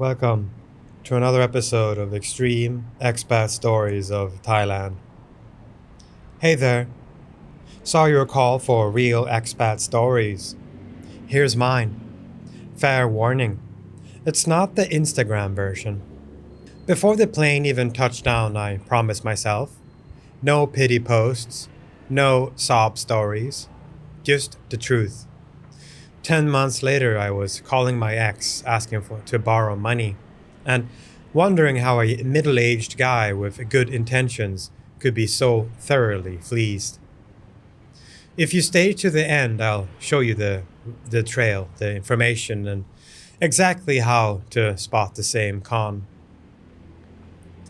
Welcome to another episode of Extreme Expat Stories of Thailand. Hey there, saw your call for real expat stories. Here's mine. Fair warning, it's not the Instagram version. Before the plane even touched down, I promised myself no pity posts, no sob stories, just the truth. 10 months later, I was calling my ex asking to borrow money and wondering how a middle aged guy with good intentions could be so thoroughly fleeced. If you stay to the end, I'll show you the trail, the information, and exactly how to spot the same con.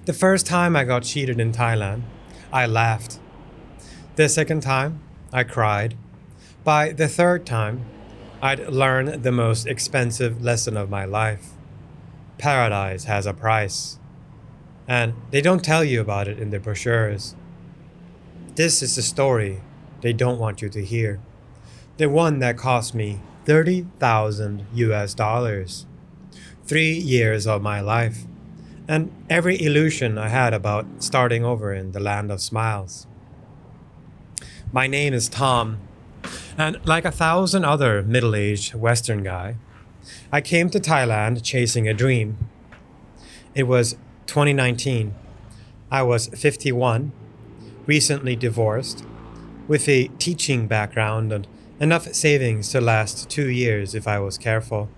The first time I got cheated in Thailand, I laughed. The second time, I cried. By the third time, I'd learned the most expensive lesson of my life. Paradise has a price. And they don't tell you about it in the brochures. This is the story they don't want you to hear. The one that cost me 30,000 US dollars. 3 years of my life. And every illusion I had about starting over in the land of smiles. My name is Tom. And like 1,000 other middle-aged Western guy, I came to Thailand chasing a dream. It was 2019. I was 51, recently divorced, with a teaching background and enough savings to last 2 years if I was careful.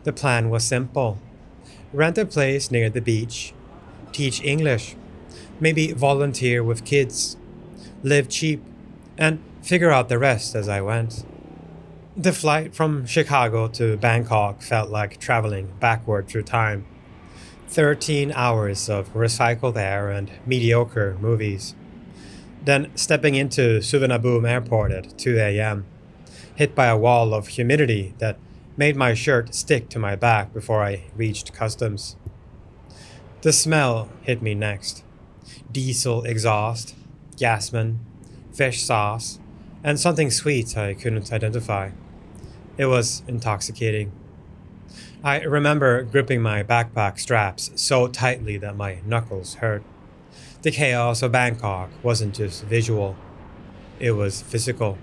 The plan was simple. Rent a place near the beach, teach English, maybe volunteer with kids, live cheap, and figure out the rest as I went. The flight from Chicago to Bangkok felt like traveling backward through time. 13 hours of recycled air and mediocre movies. Then stepping into Suvarnabhumi airport at 2 a.m., hit by a wall of humidity that made my shirt stick to my back before I reached customs. The smell hit me next. Diesel exhaust, jasmine, fish sauce, and something sweet I couldn't identify. It was intoxicating. I remember gripping my backpack straps so tightly that my knuckles hurt. The chaos of Bangkok wasn't just visual, it was physical.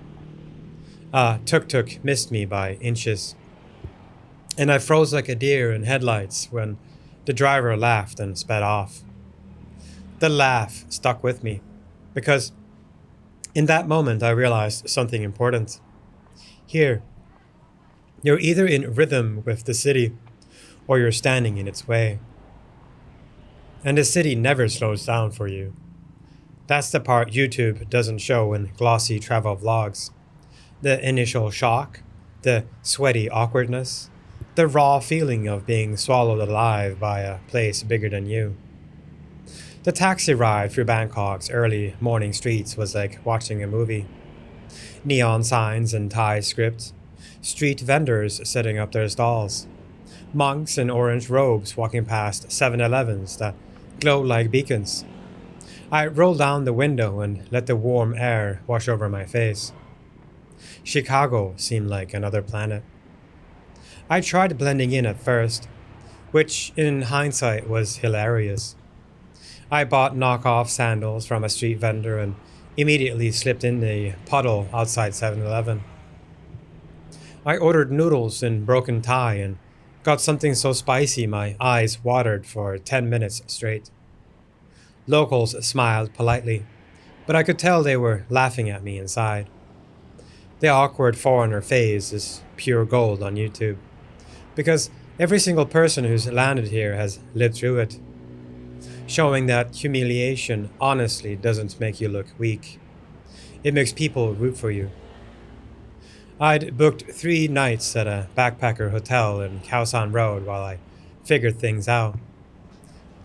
A tuk-tuk missed me by inches, and I froze like a deer in headlights when the driver laughed and sped off. The laugh stuck with me, because in that moment, I realized something important. Here, you're either in rhythm with the city or you're standing in its way. And the city never slows down for you. That's the part YouTube doesn't show in glossy travel vlogs. The initial shock, the sweaty awkwardness, the raw feeling of being swallowed alive by a place bigger than you. The taxi ride through Bangkok's early morning streets was like watching a movie. Neon signs in Thai script, street vendors setting up their stalls, monks in orange robes walking past 7-Elevens that glowed like beacons. I rolled down the window and let the warm air wash over my face. Chicago seemed like another planet. I tried blending in at first, which in hindsight was hilarious. I bought knockoff sandals from a street vendor and immediately slipped in a puddle outside 7-Eleven. I ordered noodles in broken Thai and got something so spicy my eyes watered for 10 minutes straight. Locals smiled politely, but I could tell they were laughing at me inside. The awkward foreigner phase is pure gold on YouTube, because every single person who's landed here has lived through it. Showing that humiliation honestly doesn't make you look weak. It makes people root for you. I'd booked 3 nights at a backpacker hotel in Khao San Road while I figured things out.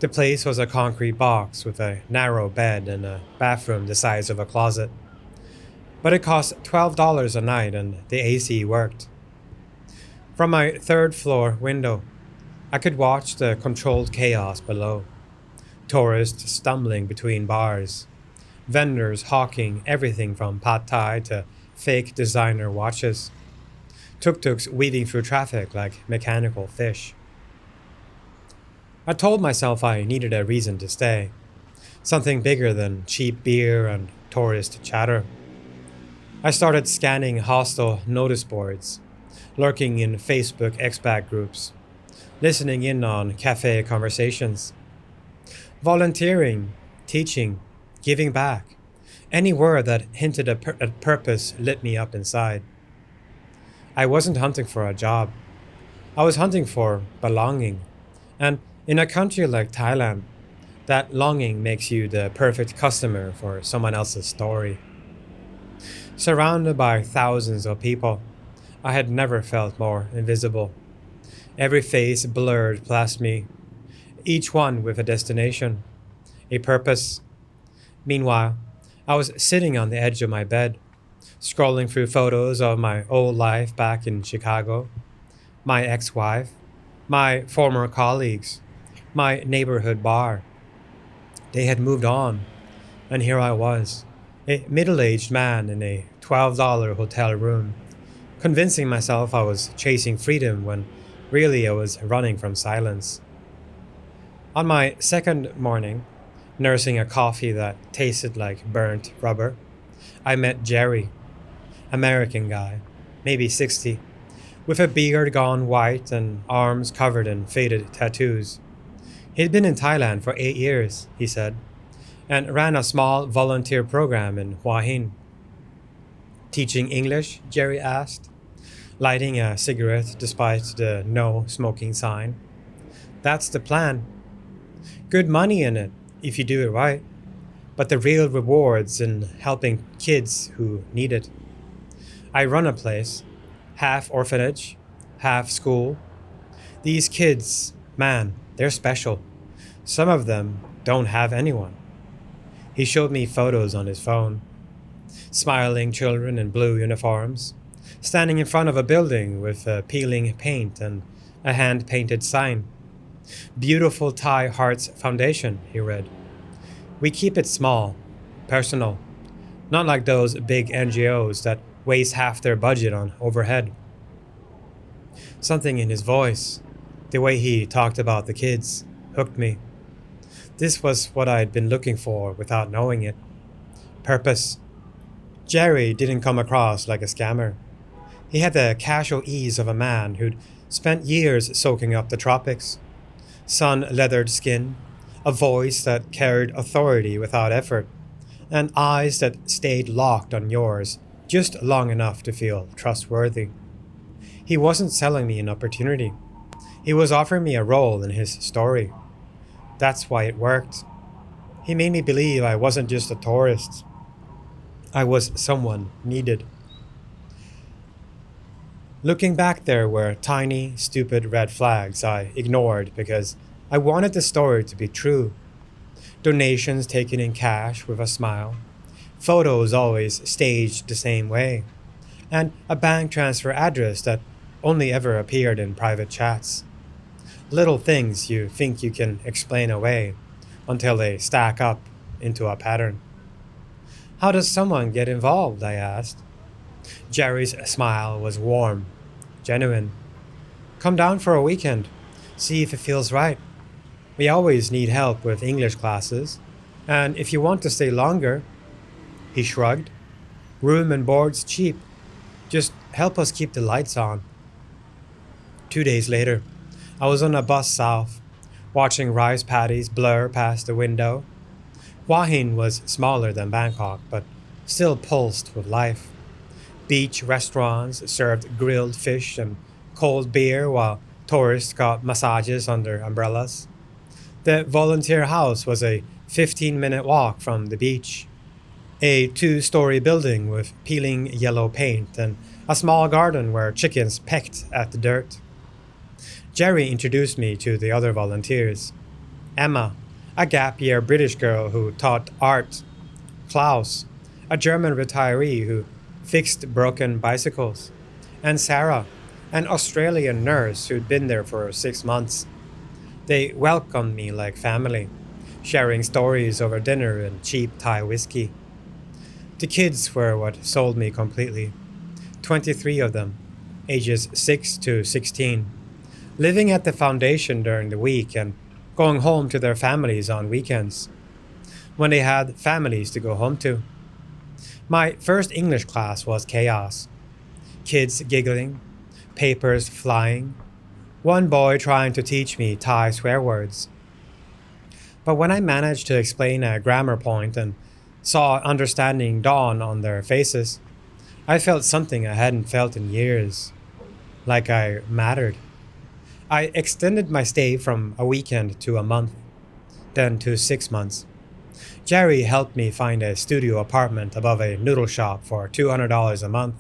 The place was a concrete box with a narrow bed and a bathroom the size of a closet. But it cost $12 a night and the AC worked. From my 3rd floor window, I could watch the controlled chaos below. Tourists stumbling between bars, vendors hawking everything from pad thai to fake designer watches, tuk-tuks weaving through traffic like mechanical fish. I told myself I needed a reason to stay, something bigger than cheap beer and tourist chatter. I started scanning hostel notice boards, lurking in Facebook expat groups, listening in on cafe conversations, volunteering, teaching, giving back. Any word that hinted at purpose lit me up inside. I wasn't hunting for a job. I was hunting for belonging. And in a country like Thailand, that longing makes you the perfect customer for someone else's story. Surrounded by thousands of people, I had never felt more invisible. Every face blurred past me, each one with a destination, a purpose. Meanwhile, I was sitting on the edge of my bed, scrolling through photos of my old life back in Chicago, my ex wife, my former colleagues, my neighborhood bar. They had moved on, and here I was, a middle aged man in a $12 hotel room, convincing myself I was chasing freedom when really I was running from silence. On my second morning, nursing a coffee that tasted like burnt rubber, I met Jerry, American guy, maybe 60, with a beard gone white and arms covered in faded tattoos. He'd been in Thailand for 8 years, he said, and ran a small volunteer program in Huahin. Teaching English? Jerry asked, lighting a cigarette despite the no smoking sign. That's the plan. Good money in it, if you do it right, but the real rewards in helping kids who need it. I run a place, half orphanage, half school. These kids, man, they're special. Some of them don't have anyone. He showed me photos on his phone. Smiling children in blue uniforms, standing in front of a building with peeling paint and a hand-painted sign. Beautiful Thai Hearts Foundation, he read. We keep it small, personal, not like those big NGOs that waste half their budget on overhead. Something in his voice, the way he talked about the kids, hooked me. This was what I'd been looking for without knowing it. Purpose. Jerry didn't come across like a scammer. He had the casual ease of a man who'd spent years soaking up the tropics. Sun-leathered skin, a voice that carried authority without effort, and eyes that stayed locked on yours just long enough to feel trustworthy. He wasn't selling me an opportunity. He was offering me a role in his story. That's why it worked. He made me believe I wasn't just a tourist. I was someone needed. Looking back, there were tiny, stupid red flags I ignored because I wanted the story to be true. Donations taken in cash with a smile, photos always staged the same way, and a bank transfer address that only ever appeared in private chats. Little things you think you can explain away until they stack up into a pattern. How does someone get involved? I asked. Jerry's smile was warm, genuine. Come down for a weekend, see if it feels right. We always need help with English classes, and if you want to stay longer, he shrugged. Room and board's cheap. Just help us keep the lights on. 2 days later, I was on a bus south, watching rice paddies blur past the window. Huahin was smaller than Bangkok, but still pulsed with life. Beach restaurants served grilled fish and cold beer while tourists got massages under umbrellas. The volunteer house was a 15-minute walk from the beach. A 2-story building with peeling yellow paint and a small garden where chickens pecked at the dirt. Jerry introduced me to the other volunteers. Emma, a gap-year British girl who taught art. Klaus, a German retiree who fixed broken bicycles. And Sarah, an Australian nurse who'd been there for 6 months. They welcomed me like family, sharing stories over dinner and cheap Thai whiskey. The kids were what sold me completely. 23 of them, ages 6 to 16, living at the foundation during the week and going home to their families on weekends, when they had families to go home to. My first English class was chaos. Kids giggling, papers flying, one boy trying to teach me Thai swear words. But when I managed to explain a grammar point and saw understanding dawn on their faces, I felt something I hadn't felt in years, like I mattered. I extended my stay from a weekend to a month, then to 6 months. Jerry helped me find a studio apartment above a noodle shop for $200 a month.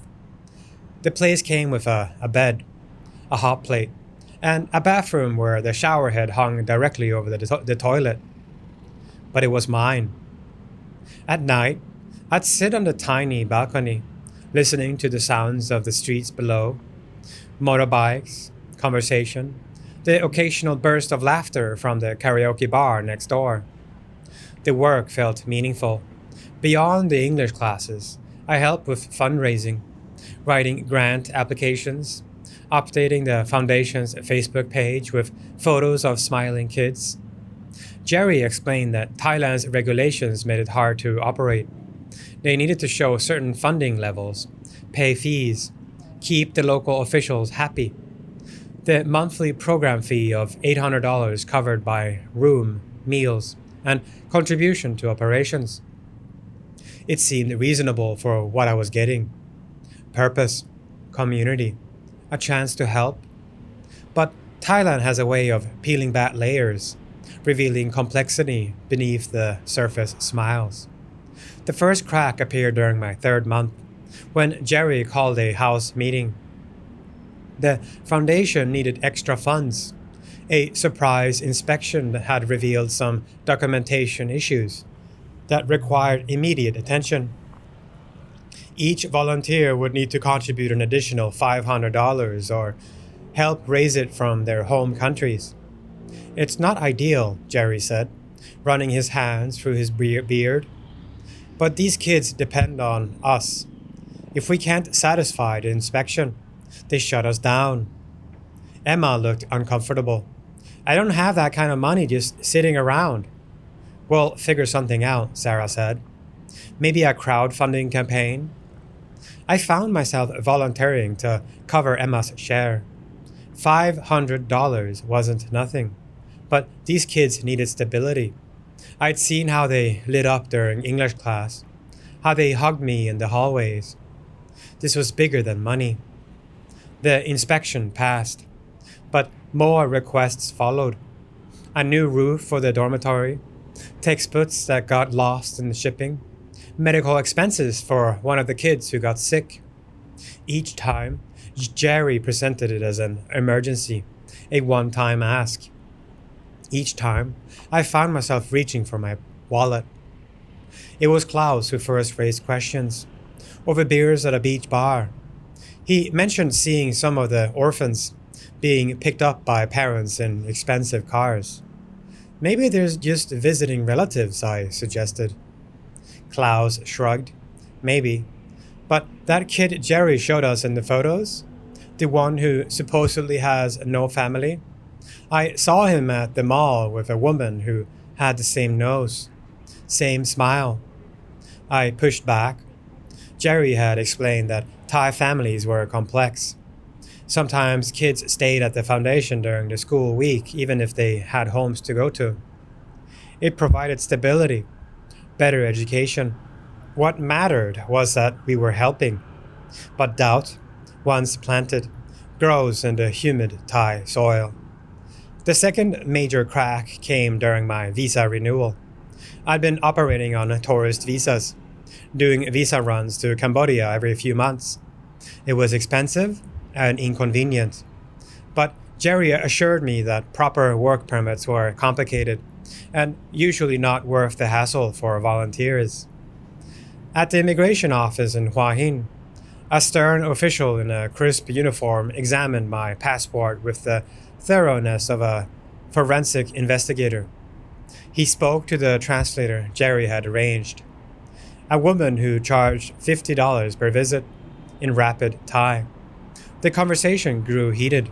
The place came with a bed, a hot plate, and a bathroom where the shower head hung directly over the toilet. But it was mine. At night, I'd sit on the tiny balcony, listening to the sounds of the streets below, motorbikes, conversation, the occasional burst of laughter from the karaoke bar next door. The work felt meaningful. Beyond the English classes, I helped with fundraising, writing grant applications, updating the foundation's Facebook page with photos of smiling kids. Jerry explained that Thailand's regulations made it hard to operate. They needed to show certain funding levels, pay fees, keep the local officials happy. The monthly program fee of $800 covered by room, meals, and contribution to operations. It seemed reasonable for what I was getting. Purpose, community, a chance to help. But Thailand has a way of peeling back layers, revealing complexity beneath the surface smiles. The first crack appeared during my third month, when Jerry called a house meeting. The foundation needed extra funds. A surprise inspection had revealed some documentation issues that required immediate attention. Each volunteer would need to contribute an additional $500 or help raise it from their home countries. It's not ideal, Jerry said, running his hands through his beard. But these kids depend on us. If we can't satisfy the inspection, they shut us down. Emma looked uncomfortable. I don't have that kind of money just sitting around. We'll figure something out, Sarah said. Maybe a crowdfunding campaign? I found myself volunteering to cover Emma's share. $500 wasn't nothing, but these kids needed stability. I'd seen how they lit up during English class, how they hugged me in the hallways. This was bigger than money. The inspection passed, but more requests followed. A new roof for the dormitory, textbooks that got lost in the shipping, medical expenses for one of the kids who got sick. Each time, Jerry presented it as an emergency, a one-time ask. Each time, I found myself reaching for my wallet. It was Klaus who first raised questions, over beers at a beach bar. He mentioned seeing some of the orphans being picked up by parents in expensive cars. Maybe they're just visiting relatives, I suggested. Klaus shrugged. Maybe. But that kid Jerry showed us in the photos, the one who supposedly has no family, I saw him at the mall with a woman who had the same nose, same smile. I pushed back. Jerry had explained that Thai families were complex. Sometimes kids stayed at the foundation during the school week, even if they had homes to go to. It provided stability, better education. What mattered was that we were helping. But doubt, once planted, grows in the humid Thai soil. The second major crack came during my visa renewal. I'd been operating on tourist visas, doing visa runs to Cambodia every few months. It was expensive and inconvenient. But Jerry assured me that proper work permits were complicated and usually not worth the hassle for volunteers. At the immigration office in Huahin, a stern official in a crisp uniform examined my passport with the thoroughness of a forensic investigator. He spoke to the translator Jerry had arranged, a woman who charged $50 per visit in rapid Thai. The conversation grew heated.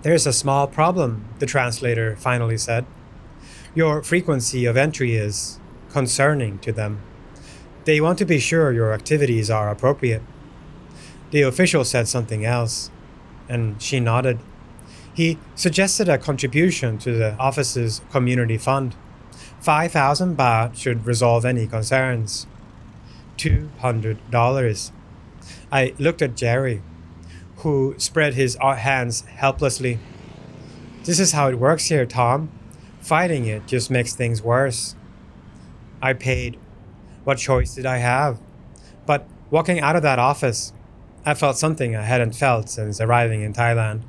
There's a small problem, the translator finally said. Your frequency of entry is concerning to them. They want to be sure your activities are appropriate. The official said something else, and she nodded. He suggested a contribution to the office's community fund. 5,000 baht should resolve any concerns. $200. I looked at Jerry, who spread his hands helplessly. This is how it works here, Tom. Fighting it just makes things worse. I paid. What choice did I have? But walking out of that office, I felt something I hadn't felt since arriving in Thailand.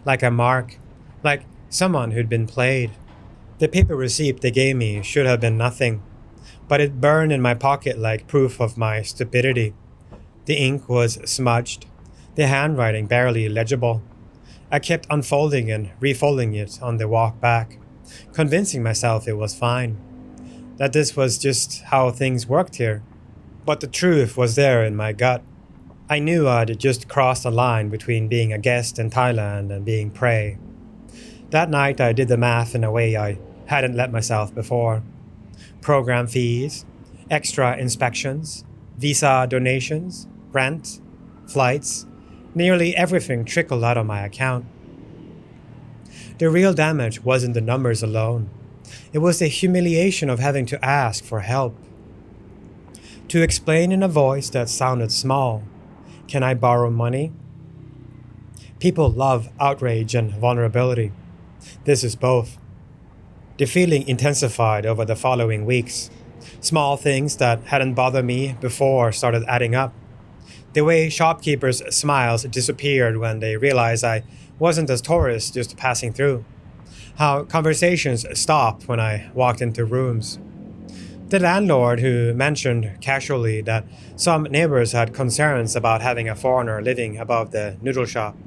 Like a mark, like someone who'd been played. The paper receipt they gave me should have been nothing, but it burned in my pocket like proof of my stupidity. The ink was smudged, the handwriting barely legible. I kept unfolding and refolding it on the walk back, convincing myself it was fine, that this was just how things worked here. But the truth was there in my gut. I knew I'd just crossed a line between being a guest in Thailand and being prey. That night I did the math in a way I hadn't let myself before. Program fees, extra inspections, visa donations, rent, flights, nearly everything trickled out of my account. The real damage wasn't the numbers alone. It was the humiliation of having to ask for help. To explain in a voice that sounded small, "Can I borrow money?" People love outrage and vulnerability. This is both. The feeling intensified over the following weeks. Small things that hadn't bothered me before started adding up. The way shopkeepers' smiles disappeared when they realized I wasn't a tourist just passing through. How conversations stopped when I walked into rooms. The landlord who mentioned casually that some neighbors had concerns about having a foreigner living above the noodle shop.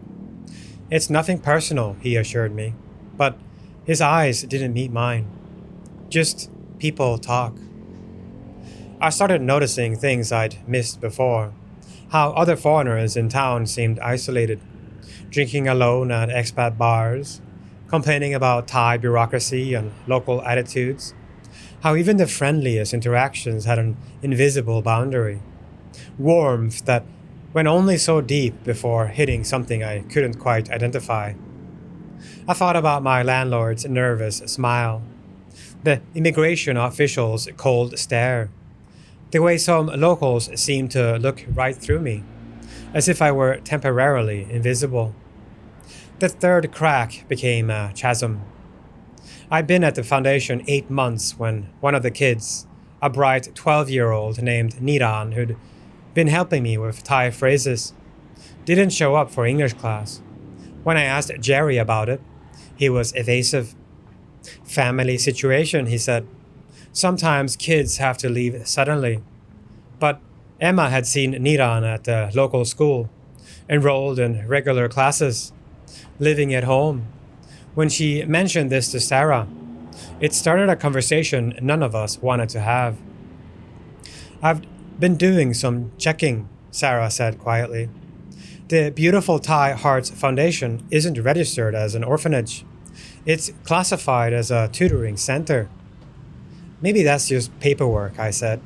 It's nothing personal, he assured me, but his eyes didn't meet mine. Just people talk. I started noticing things I'd missed before. How other foreigners in town seemed isolated, drinking alone at expat bars, complaining about Thai bureaucracy and local attitudes. How even the friendliest interactions had an invisible boundary. Warmth that went only so deep before hitting something I couldn't quite identify. I thought about my landlord's nervous smile, the immigration official's cold stare, the way some locals seemed to look right through me, as if I were temporarily invisible. The third crack became a chasm. I'd been at the foundation 8 months when one of the kids, a bright 12-year-old named Niran who'd been helping me with Thai phrases, didn't show up for English class. When I asked Jerry about it, he was evasive. Family situation, he said. Sometimes kids have to leave suddenly. But Emma had seen Niran at the local school, enrolled in regular classes, living at home. When she mentioned this to Sarah, it started a conversation none of us wanted to have. "I've been doing some checking," Sarah said quietly. "The Beautiful Thai Hearts Foundation isn't registered as an orphanage. It's classified as a tutoring center." "Maybe that's just paperwork," I said,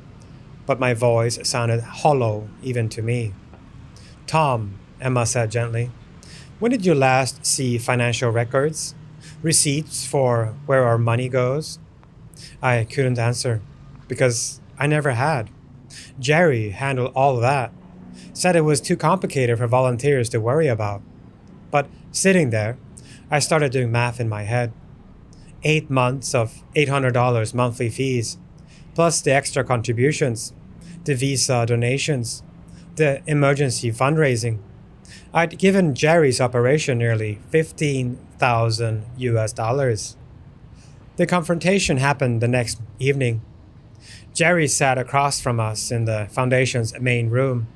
but my voice sounded hollow even to me. "Tom," Emma said gently, "when did you last see financial records? Receipts for where our money goes?" I couldn't answer, because I never had. Jerry handled all of that, said it was too complicated for volunteers to worry about. But sitting there, I started doing math in my head. 8 months of $800 monthly fees, plus the extra contributions, the visa donations, the emergency fundraising. I'd given Jerry's operation nearly $15,000. The confrontation happened the next evening. Jerry sat across from us in the foundation's main room,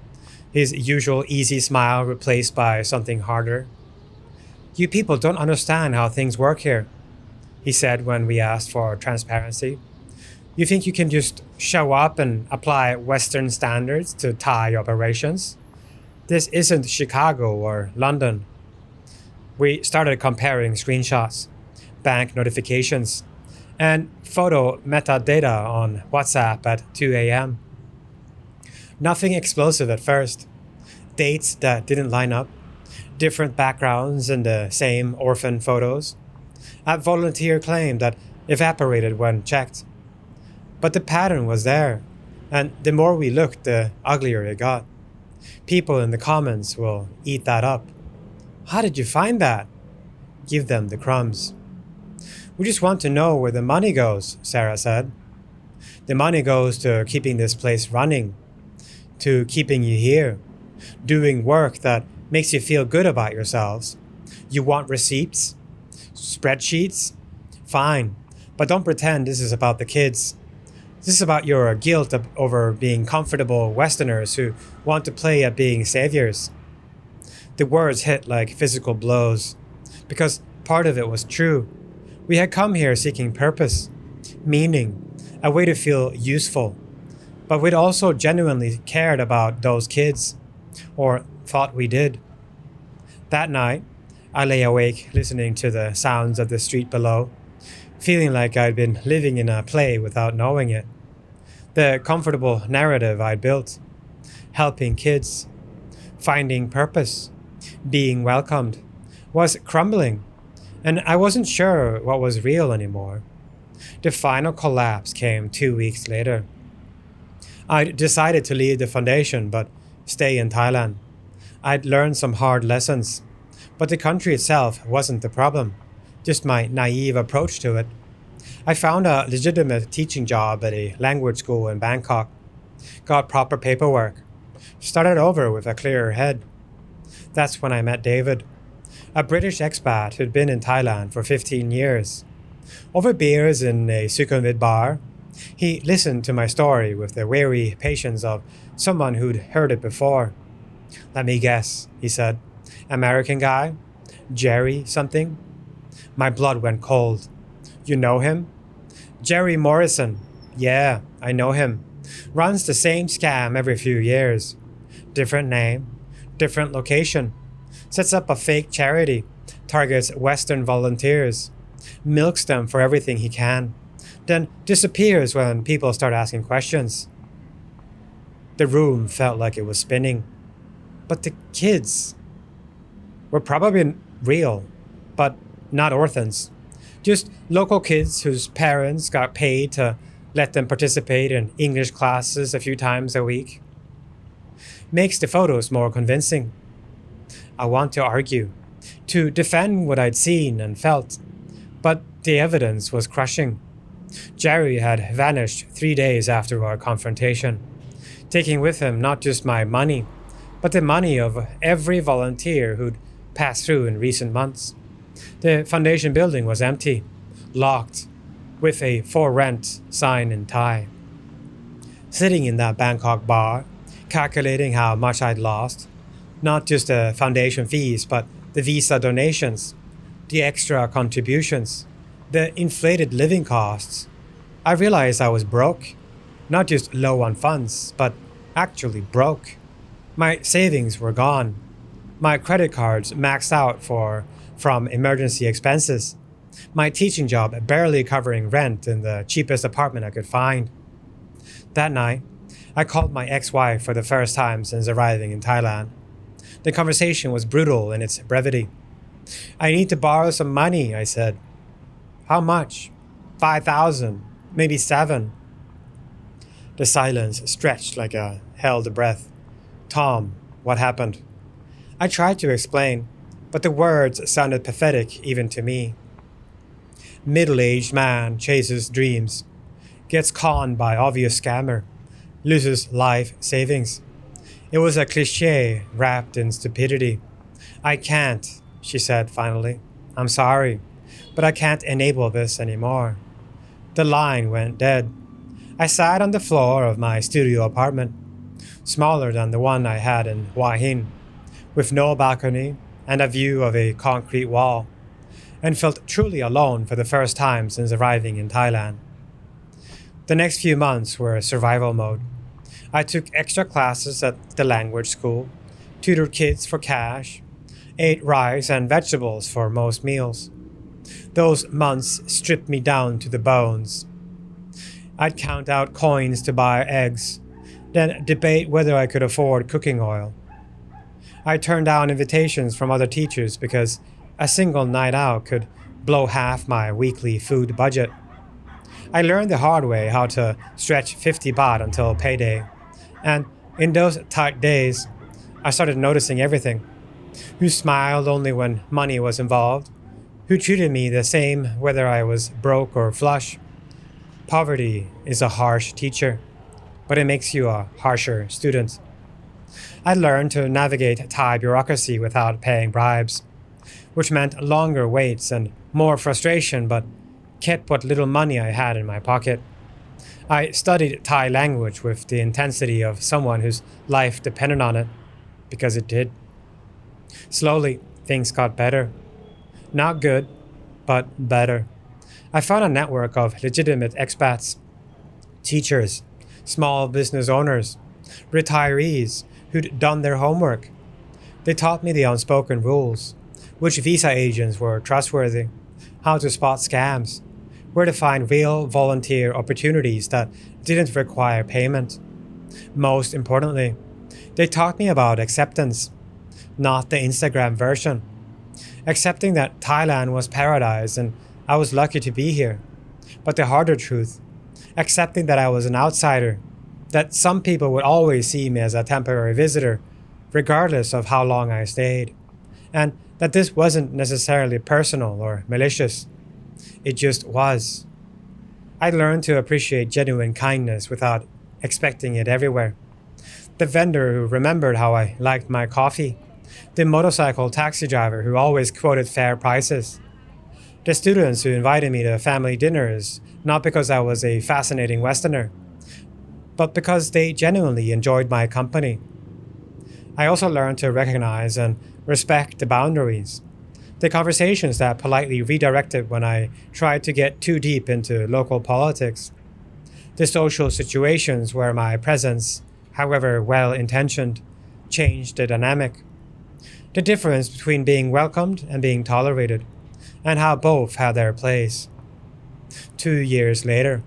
his usual easy smile replaced by something harder. "You people don't understand how things work here," he said when we asked for transparency. "You think you can just show up and apply Western standards to Thai operations? This isn't Chicago or London." We started comparing screenshots, bank notifications, and photo metadata on WhatsApp at 2 a.m. Nothing explosive at first. Dates that didn't line up, different backgrounds in the same orphan photos, a volunteer claim that evaporated when checked. But the pattern was there, and the more we looked, the uglier it got. People in the comments will eat that up. How did you find that? Give them the crumbs. We just want to know where the money goes, Sarah said. The money goes to keeping this place running, to keeping you here, doing work that makes you feel good about yourselves. You want receipts? Spreadsheets? Fine, but don't pretend this is about the kids. This is about your guilt over being comfortable Westerners who want to play at being saviors. The words hit like physical blows, because part of it was true. We had come here seeking purpose, meaning, a way to feel useful, but we'd also genuinely cared about those kids, or thought we did. That night, I lay awake listening to the sounds of the street below, feeling like I'd been living in a play without knowing it. The comfortable narrative I'd built, helping kids, finding purpose, being welcomed, was crumbling, and I wasn't sure what was real anymore. The final collapse came 2 weeks later. I'd decided to leave the foundation but stay in Thailand. I'd learned some hard lessons, but the country itself wasn't the problem, just my naive approach to it. I found a legitimate teaching job at a language school in Bangkok, got proper paperwork, started over with a clearer head. That's when I met David, a British expat who'd been in Thailand for 15 years. Over beers in a Sukhumvit bar, he listened to my story with the wary patience of someone who'd heard it before. Let me guess, he said. American guy? Jerry something? My blood went cold. You know him? Jerry Morrison. Yeah, I know him. Runs the same scam every few years. Different name, different location. Sets up a fake charity, targets Western volunteers, milks them for everything he can, then disappears when people start asking questions. The room felt like it was spinning. But the kids were probably real, but not orphans. Just local kids whose parents got paid to let them participate in English classes a few times a week. Makes the photos more convincing. I want to argue, to defend what I'd seen and felt, but the evidence was crushing. Jerry had vanished 3 days after our confrontation, taking with him not just my money, but the money of every volunteer who'd passed through in recent months. The foundation building was empty, locked, with a for rent sign in Thai. Sitting in that Bangkok bar, calculating how much I'd lost, not just the foundation fees, but the visa donations, the extra contributions, the inflated living costs, I realized I was broke. Not just low on funds, but actually broke. My savings were gone. My credit cards maxed out from emergency expenses. My teaching job barely covering rent in the cheapest apartment I could find. That night, I called my ex-wife for the first time since arriving in Thailand. The conversation was brutal in its brevity. I need to borrow some money, I said. How much? 5,000, maybe 7. The silence stretched like a held breath. Tom, what happened? I tried to explain, but the words sounded pathetic even to me. Middle-aged man chases dreams, gets conned by obvious scammer, loses life savings. It was a cliché wrapped in stupidity. I can't, she said finally. I'm sorry, but I can't enable this anymore. The line went dead. I sat on the floor of my studio apartment, smaller than the one I had in Huahin, with no balcony and a view of a concrete wall, and felt truly alone for the first time since arriving in Thailand. The next few months were survival mode. I took extra classes at the language school, tutored kids for cash, ate rice and vegetables for most meals. Those months stripped me down to the bones. I'd count out coins to buy eggs, then debate whether I could afford cooking oil. I turned down invitations from other teachers because a single night out could blow half my weekly food budget. I learned the hard way how to stretch 50 baht until payday, and in those tight days, I started noticing everything. Who smiled only when money was involved, who treated me the same whether I was broke or flush. Poverty is a harsh teacher, but it makes you a harsher student. I learned to navigate Thai bureaucracy without paying bribes, which meant longer waits and more frustration, but kept what little money I had in my pocket. I studied Thai language with the intensity of someone whose life depended on it, because it did. Slowly, things got better. Not good, but better. I found a network of legitimate expats, teachers, small business owners, retirees who'd done their homework. They taught me the unspoken rules, which visa agents were trustworthy, how to spot scams, where to find real volunteer opportunities that didn't require payment. Most importantly, they taught me about acceptance, not the Instagram version. Accepting that Thailand was paradise and I was lucky to be here. But the harder truth, accepting that I was an outsider, that some people would always see me as a temporary visitor, regardless of how long I stayed, and that this wasn't necessarily personal or malicious. It just was. I learned to appreciate genuine kindness without expecting it everywhere. The vendor who remembered how I liked my coffee, the motorcycle taxi driver who always quoted fair prices, the students who invited me to family dinners, not because I was a fascinating Westerner, but because they genuinely enjoyed my company. I also learned to recognize and respect the boundaries, the conversations that politely redirected when I tried to get too deep into local politics, the social situations where my presence, however well-intentioned, changed the dynamic, the difference between being welcomed and being tolerated, and how both had their place. 2 years later,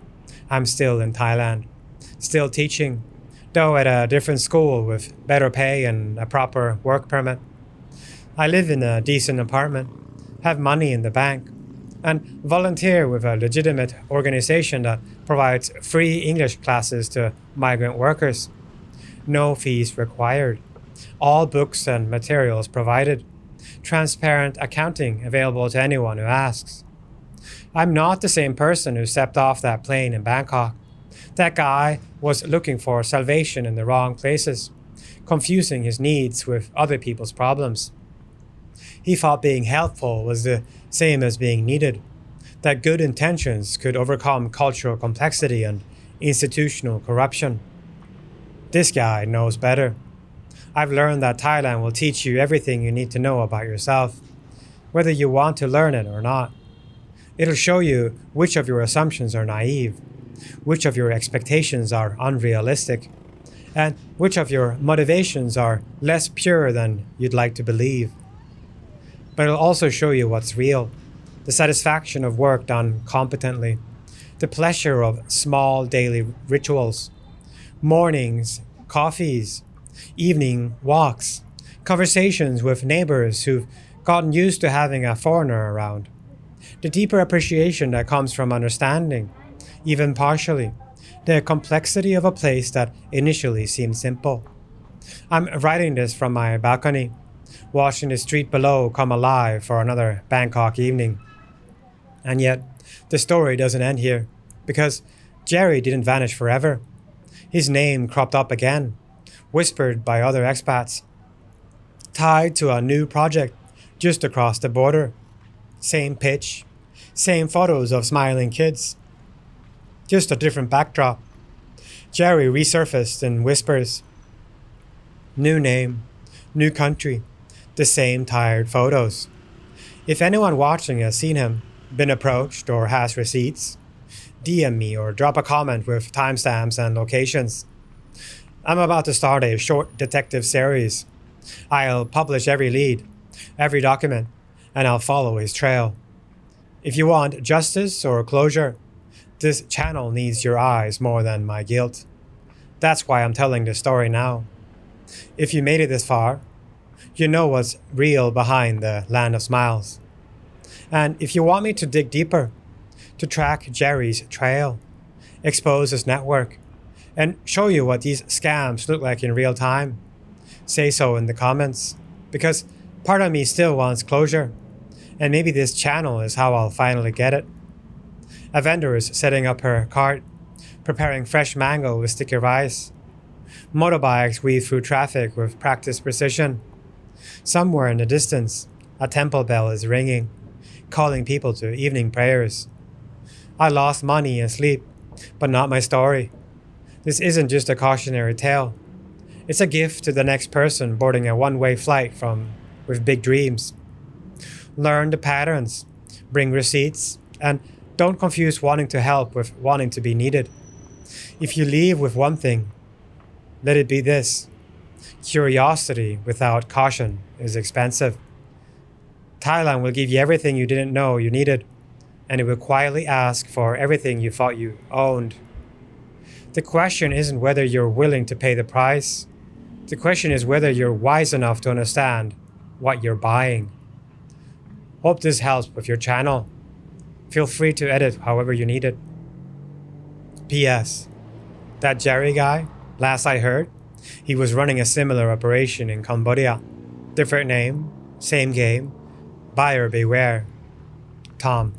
I'm still in Thailand, still teaching, though at a different school with better pay and a proper work permit. I live in a decent apartment, have money in the bank, and volunteer with a legitimate organization that provides free English classes to migrant workers. No fees required. All books and materials provided. Transparent accounting available to anyone who asks. I'm not the same person who stepped off that plane in Bangkok. That guy was looking for salvation in the wrong places, confusing his needs with other people's problems. He thought being helpful was the same as being needed, that good intentions could overcome cultural complexity and institutional corruption. This guy knows better. I've learned that Thailand will teach you everything you need to know about yourself, whether you want to learn it or not. It'll show you which of your assumptions are naive, which of your expectations are unrealistic, and which of your motivations are less pure than you'd like to believe. But it'll also show you what's real, the satisfaction of work done competently, the pleasure of small daily rituals, mornings, coffees, evening walks, conversations with neighbors who've gotten used to having a foreigner around, the deeper appreciation that comes from understanding, even partially, the complexity of a place that initially seemed simple. I'm writing this from my balcony, watching the street below come alive for another Bangkok evening. And yet, the story doesn't end here, because Jerry didn't vanish forever. His name cropped up again, whispered by other expats, tied to a new project just across the border. Same pitch, same photos of smiling kids, just a different backdrop. Jerry resurfaced in whispers. New name, new country, the same tired photos. If anyone watching has seen him, been approached, or has receipts, DM me or drop a comment with timestamps and locations. I'm about to start a short detective series. I'll publish every lead, every document, and I'll follow his trail. If you want justice or closure, this channel needs your eyes more than my guilt. That's why I'm telling this story now. If you made it this far, you know what's real behind the land of smiles. And if you want me to dig deeper, to track Jerry's trail, expose his network, and show you what these scams look like in real time, say so in the comments, because part of me still wants closure, and maybe this channel is how I'll finally get it. A vendor is setting up her cart, preparing fresh mango with sticky rice. Motorbikes weave through traffic with practiced precision. Somewhere in the distance, a temple bell is ringing, calling people to evening prayers. I lost money and sleep, but not my story. This isn't just a cautionary tale. It's a gift to the next person boarding a one-way flight with big dreams. Learn the patterns, bring receipts, and don't confuse wanting to help with wanting to be needed. If you leave with one thing, let it be this: curiosity without caution is expensive. Thailand will give you everything you didn't know you needed, and it will quietly ask for everything you thought you owned. The question isn't whether you're willing to pay the price. The question is whether you're wise enough to understand what you're buying. Hope this helps with your channel. Feel free to edit however you need it. P.S. That Jerry guy, last I heard, he was running a similar operation in Cambodia. Different name, same game. Buyer beware. Tom.